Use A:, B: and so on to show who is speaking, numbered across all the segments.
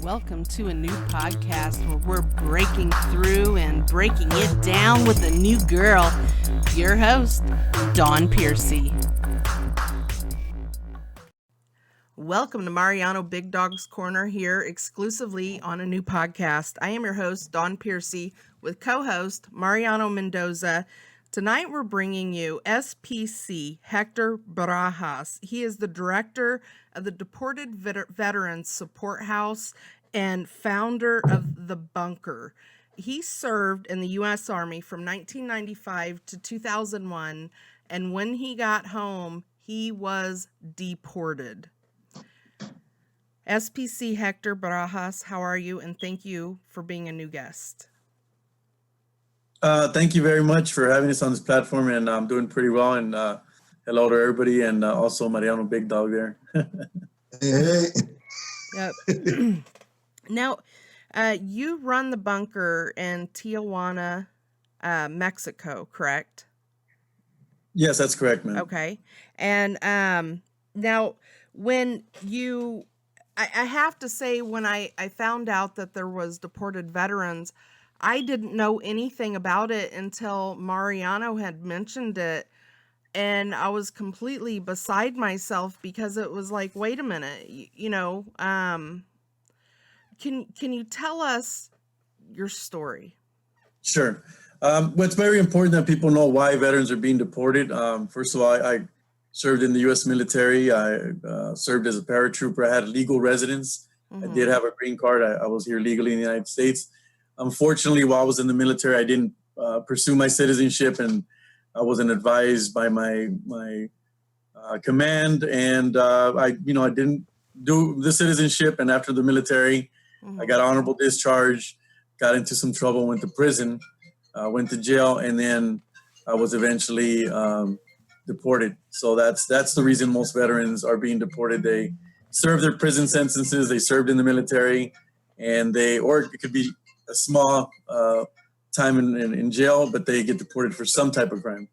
A: Welcome to a new podcast where we're breaking through and breaking it down with a new girl. Your host, Dawn Piercy. Welcome to Mariano Big Dog's Corner here exclusively on a new podcast. I am your host, Dawn Piercy, with co-host Mariano Mendoza. Tonight we're bringing you SPC Hector Barajas. He is the director of the Deported Veterans Support House and founder of The Bunker. He served in the U.S. Army from 1995 to 2001, and when he got home, he was deported. SPC Hector Barajas, how are you? And thank you for being a new guest.
B: Thank you very much for having us on this platform, and I'm doing pretty well. And hello to everybody, and also Mariano Big Dog there.
C: Hey.
A: Yep. Now, you run the bunker in Tijuana, Mexico, correct?
B: Yes, that's correct, man.
A: Okay. And now, when you, I have to say, when I found out that there was deported veterans, I didn't know anything about it until Mariano had mentioned it, and I was completely beside myself because it was like, wait a minute, can you tell us your story?
B: Sure. Well, it's very important that people know why veterans are being deported. First of all, I served in the U.S. military. I served as a paratrooper. I had legal residence. Mm-hmm. I did have a green card. I was here legally in the United States. Unfortunately, while I was in the military, I didn't pursue my citizenship, and I wasn't advised by my command, and I didn't do the citizenship. And after the military, I got honorable discharge, got into some trouble, went to prison, went to jail, and then I was eventually deported. So that's the reason most veterans are being deported. They serve their prison sentences, they served in the military, and or it could be a small time in jail, but they get deported for some type of crime.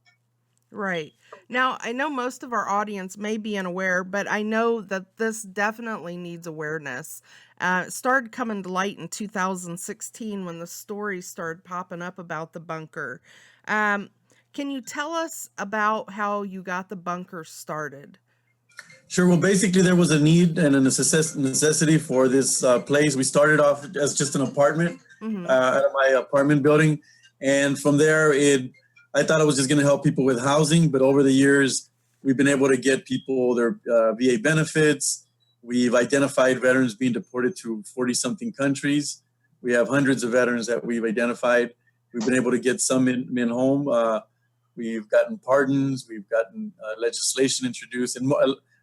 A: Right. Now, I know most of our audience may be unaware, but I know that this definitely needs awareness. It started coming to light in 2016 when the stories started popping up about the bunker. Can you tell us about how you got the bunker started?
B: Sure. Well, basically, there was a need and a necessity for this place. We started off as just an apartment out of my apartment building. And from there, I thought it was just going to help people with housing. But over the years, we've been able to get people their VA benefits. We've identified veterans being deported to 40-something countries. We have hundreds of veterans that we've identified. We've been able to get some in home. We've gotten pardons. We've gotten legislation introduced, and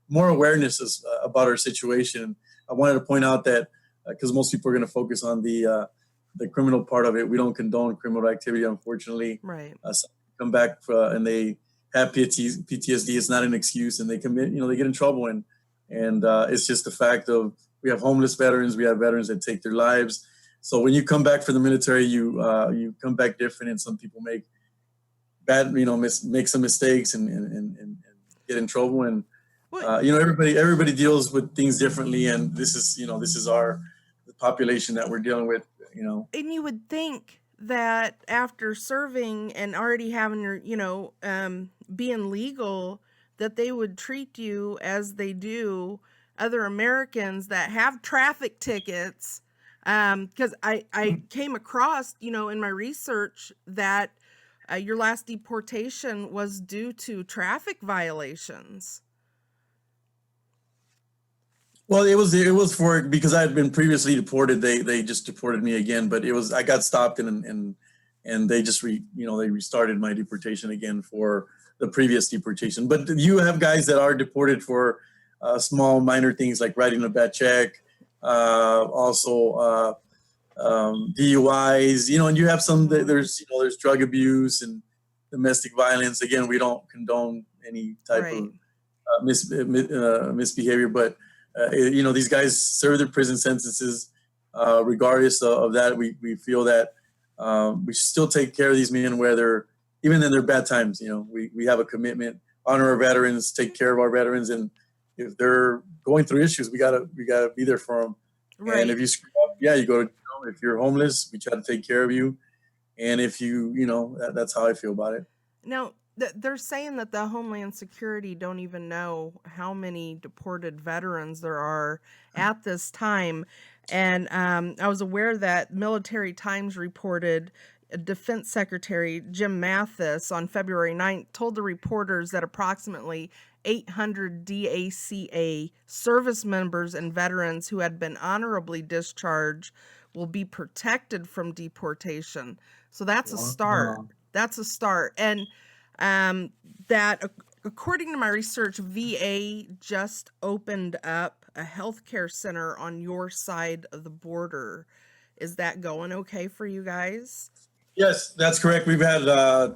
B: more awareness about our situation. I wanted to point out that because most people are going to focus on the criminal part of it, we don't condone criminal activity, unfortunately.
A: Right.
B: Some come back and they have PTSD. It's not an excuse, and they commit. They get in trouble, and it's just the fact of we have homeless veterans, we have veterans that take their lives. So when you come back from the military, you come back different, and some people make bad, make some mistakes and get in trouble, and everybody deals with things differently, and this is the population that we're dealing with.
A: And you would think that after serving and already having your, being legal, that they would treat you as they do other Americans that have traffic tickets. Because I came across, in my research that your last deportation was due to traffic violations.
B: Well, it was because I had been previously deported. They just deported me again, but I got stopped and they just they restarted my deportation again for the previous deportation. But you have guys that are deported for small minor things like writing a bad check, also DUIs, and you have some there's drug abuse and domestic violence. Again, we don't condone any type of misbehavior, but these guys serve their prison sentences. Regardless of that, we feel that we should still take care of these men even in their bad times. We have a commitment, honor our veterans, take care of our veterans, and if they're going through issues, we gotta be there for them. And
A: Right.
B: if you screw up, yeah, you go to jail. If you're homeless, we try to take care of you. And if that's how I feel about it.
A: Now, they're saying that the Homeland Security don't even know how many deported veterans there are at this time. And I was aware that Military Times reported Defense Secretary Jim Mathis on February 9th told the reporters that approximately 800 DACA service members and veterans who had been honorably discharged will be protected from deportation. So that's a start.
C: Wow.
A: That's a start. And that, according to my research, VA just opened up a healthcare center on your side of the border. Is that going okay for you guys?
B: Yes, that's correct. We've had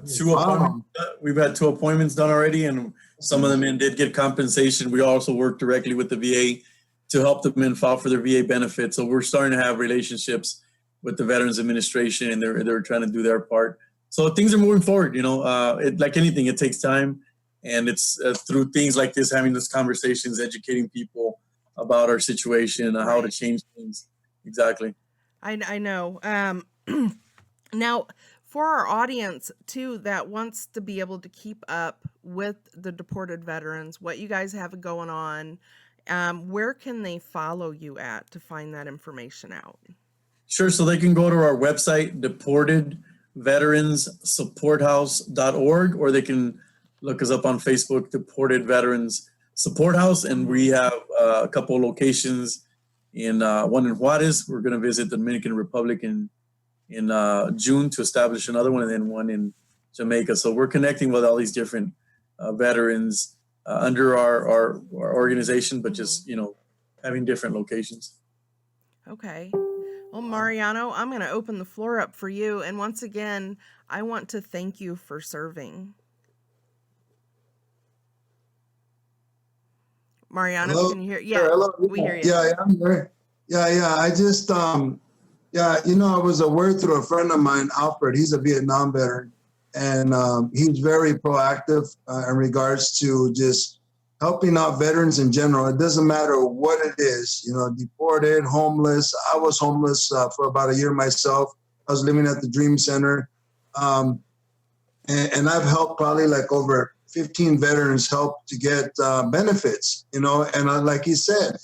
B: two appointments.
C: Wow.
B: We've had two appointments done already, and some of them in did get compensation. We also work directly with the VA to help them in file for their VA benefits. So we're starting to have relationships with the Veterans Administration, and they're trying to do their part. So things are moving forward. Like anything, it takes time, and it's through things like this, having these conversations, educating people about our situation, how to
A: Right.
B: change things. Exactly.
A: I know. Now, for our audience too, that wants to be able to keep up with the deported veterans, what you guys have going on, where can they follow you at to find that information out?
B: Sure. So they can go to our website, deportedveteranssupporthouse.org, or they can look us up on Facebook, Deported Veterans Support House. And we have a couple of locations one in Juarez. We're going to visit the Dominican Republic in June to establish another one, and then one in Jamaica. So we're connecting with all these different veterans under our organization, but just, having different locations.
A: Okay. Well, Mariano, I'm going to open the floor up for you. And once again, I want to thank you for serving. Mariano,
C: Hello?
A: can you hear?
C: Sure,
A: Yeah,
C: hello.
A: we hear you.
C: Yeah, I'm here. Yeah. I just, I was aware through a friend of mine, Alfred. He's a Vietnam veteran, and he's very proactive in regards to just helping out veterans in general. It doesn't matter what it is, deported, homeless. I was homeless for about a year myself. I was living at the Dream Center. And I've helped probably like over 15 veterans help to get benefits, and like you said,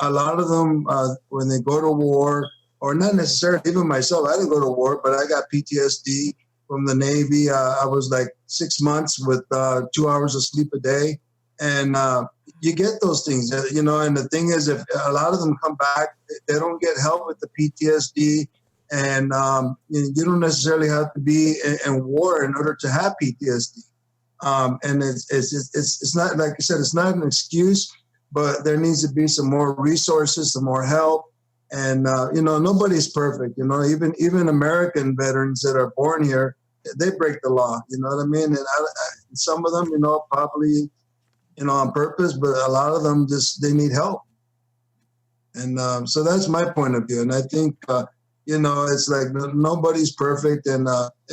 C: a lot of them, when they go to war, or not necessarily, even myself, I didn't go to war, but I got PTSD from the Navy. I was like 6 months with 2 hours of sleep a day. And you get those things, and the thing is, if a lot of them come back, they don't get help with the PTSD. And you don't necessarily have to be in war in order to have PTSD. And it's not, like I said, it's not an excuse, but there needs to be some more resources, some more help. And, nobody's perfect, even American veterans that are born here, they break the law, you know what I mean? And some of them, probably, on purpose, but a lot of them they need help. And so that's my point of view. And I think, it's like nobody's perfect, and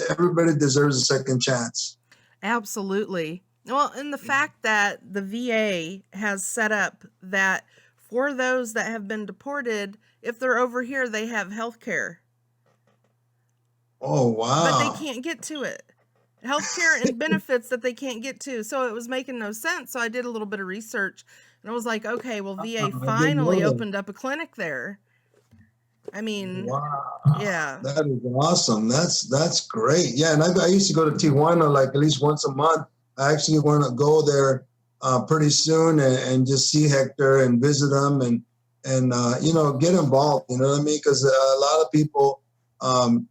C: everybody deserves a second chance.
A: Absolutely. Well, and the fact that the VA has set up that for those that have been deported, if they're over here, they have health care.
C: Oh, wow.
A: But they can't get to it. Healthcare and benefits that they can't get to. So it was making no sense. So I did a little bit of research, and I was like, okay, well, VA finally opened up a clinic there. I mean,
C: wow.
A: Yeah.
C: That is awesome. That's great. Yeah, and I used to go to Tijuana like at least once a month. I actually want to go there pretty soon and just see Hector and visit him and get involved. You know what I mean? Because a lot of people,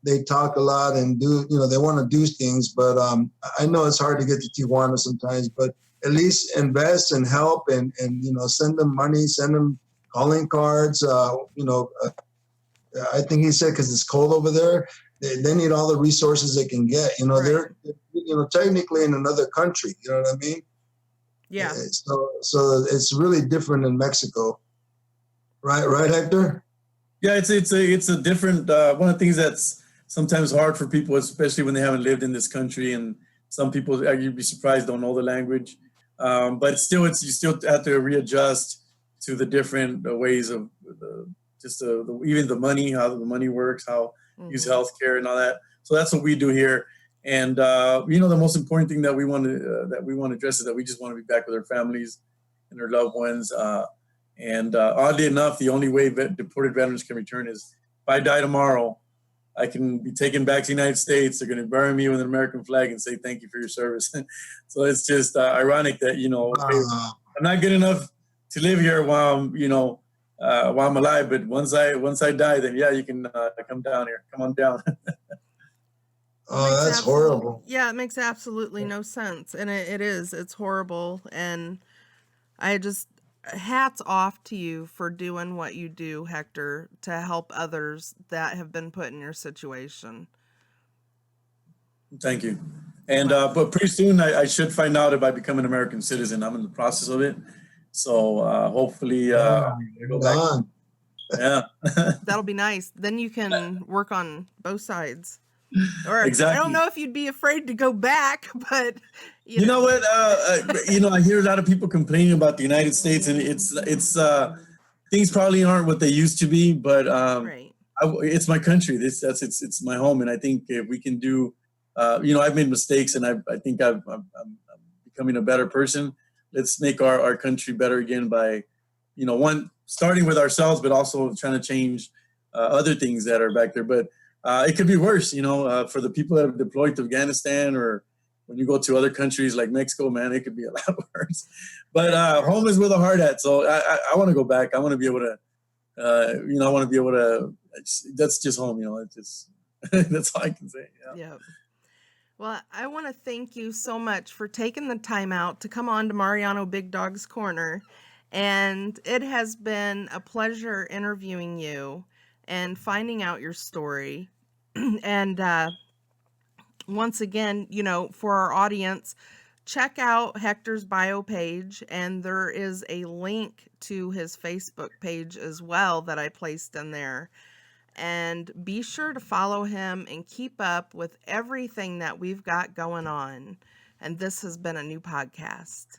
C: they talk a lot and do, they want to do things, but I know it's hard to get to Tijuana sometimes, but at least invest and help and send them money, send them calling cards, I think he said, because it's cold over there, they need all the resources they can get.
A: Right.
C: They're technically in another country. You know what I mean?
A: Yeah.
C: So it's really different in Mexico, right, Hector?
B: Yeah, it's a different one of the things that's sometimes hard for people, especially when they haven't lived in this country, and some people, you'd be surprised, don't know the language. But still, you still have to readjust to the different ways of just even the money, how the money works, how use
A: Mhm.
B: healthcare and all that. So that's what we do here. And the most important thing that we want to address is that we just want to be back with our families and their loved ones. And oddly enough, the only way deported veterans can return is if I die tomorrow, I can be taken back to the United States. They're going to bury me with an American flag and say thank you for your service. So it's just ironic that okay, I'm not good enough to live here while I'm alive, but once I die, then yeah, you can come down here. Come on down.
C: Oh, that's horrible.
A: Yeah, it makes absolutely no sense. And it is. It's horrible. And I just, hats off to you for doing what you do, Hector, to help others that have been put in your situation.
B: Thank you. And but pretty soon I should find out if I become an American citizen. I'm in the process of it. So hopefully go back.
C: Done.
B: Yeah.
A: That'll be nice. Then you can work on both sides. Or I
B: Exactly.
A: don't know if you'd be afraid to go back, but
B: You know what? I hear a lot of people complaining about the United States, and it's things probably aren't what they used to be, but
A: right.
B: it's my country. It's my home, and I think if we can do, I've made mistakes, and I think I'm becoming a better person. Let's make our country better again by, starting with ourselves, but also trying to change other things that are back there. But it could be worse, for the people that have deployed to Afghanistan, or when you go to other countries like Mexico, man, it could be a lot worse. But home is where the heart at. So I want to go back. I want to be able to, I want to be able to. That's just home, It's just that's all I can say.
A: Yeah. Well, I want to thank you so much for taking the time out to come on to Mariano Big Dog's Corner. And it has been a pleasure interviewing you and finding out your story. And once again, for our audience, check out Hector's bio page, and there is a link to his Facebook page as well that I placed in there. And be sure to follow him and keep up with everything that we've got going on. And this has been a new podcast.